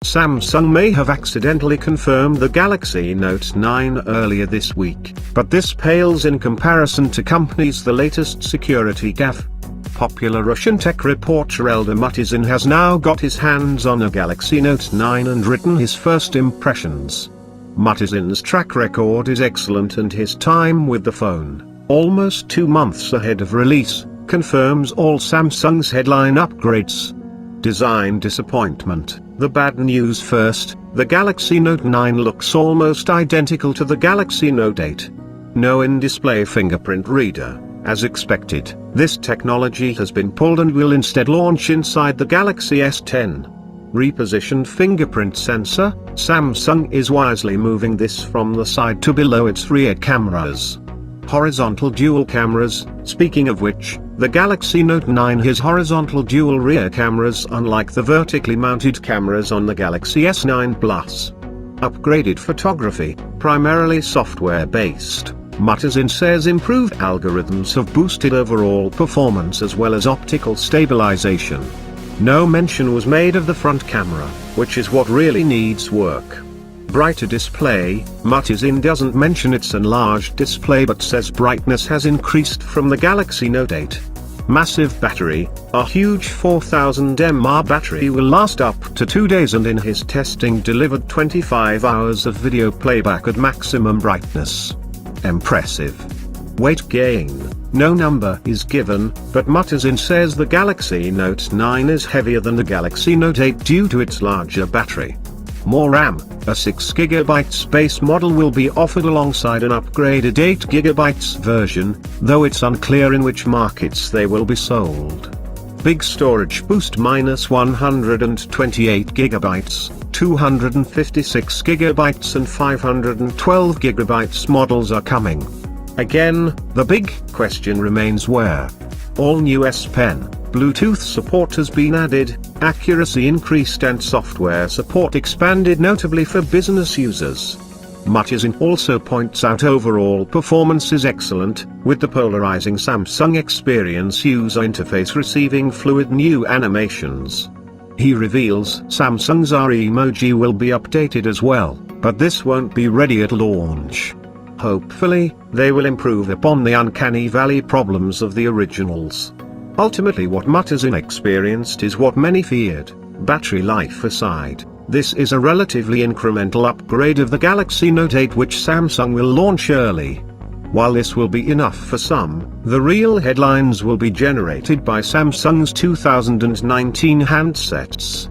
Samsung may have accidentally confirmed the Galaxy Note 9 earlier this week, but this pales in comparison to company's the latest security gaffe. Popular Russian tech reporter Eldar Murtazin has now got his hands on a Galaxy Note 9 and written his first impressions. Murtazin's track record is excellent and his time with the phone, almost 2 months ahead of release, confirms all Samsung's headline upgrades. Design disappointment. The bad news first, the Galaxy Note 9 looks almost identical to the Galaxy Note 8. No in-display fingerprint reader, as expected. This technology has been pulled and will instead launch inside the Galaxy S10. Repositioned fingerprint sensor, Samsung is wisely moving this from the side to below its rear cameras. Horizontal dual cameras, speaking of which, the Galaxy Note 9 has horizontal dual rear cameras unlike the vertically mounted cameras on the Galaxy S9 Plus. Upgraded photography, primarily software-based, Murtazin says improved algorithms have boosted overall performance as well as optical stabilization. No mention was made of the front camera, which is what really needs work. Brighter display, Murtazin doesn't mention its enlarged display but says brightness has increased from the Galaxy Note 8. Massive battery, a huge 4000 mAh battery will last up to 2 days and in his testing delivered 25 hours of video playback at maximum brightness. Impressive. Weight gain, no number is given, but Murtazin says the Galaxy Note 9 is heavier than the Galaxy Note 8 due to its larger battery. More RAM, a 6GB base model will be offered alongside an upgraded 8GB version, though it's unclear in which markets they will be sold. Big storage boost -128GB, 256GB and 512GB models are coming. Again, the big question remains where. All new S Pen, Bluetooth support has been added, accuracy increased and software support expanded notably for business users. Murtazin also points out overall performance is excellent, with the polarizing Samsung Experience user interface receiving fluid new animations. He reveals Samsung's R emoji will be updated as well, but this won't be ready at launch. Hopefully, they will improve upon the uncanny valley problems of the originals. Ultimately what Murtazin experienced is what many feared, battery life aside, this is a relatively incremental upgrade of the Galaxy Note 8 which Samsung will launch early. While this will be enough for some, the real headlines will be generated by Samsung's 2019 handsets.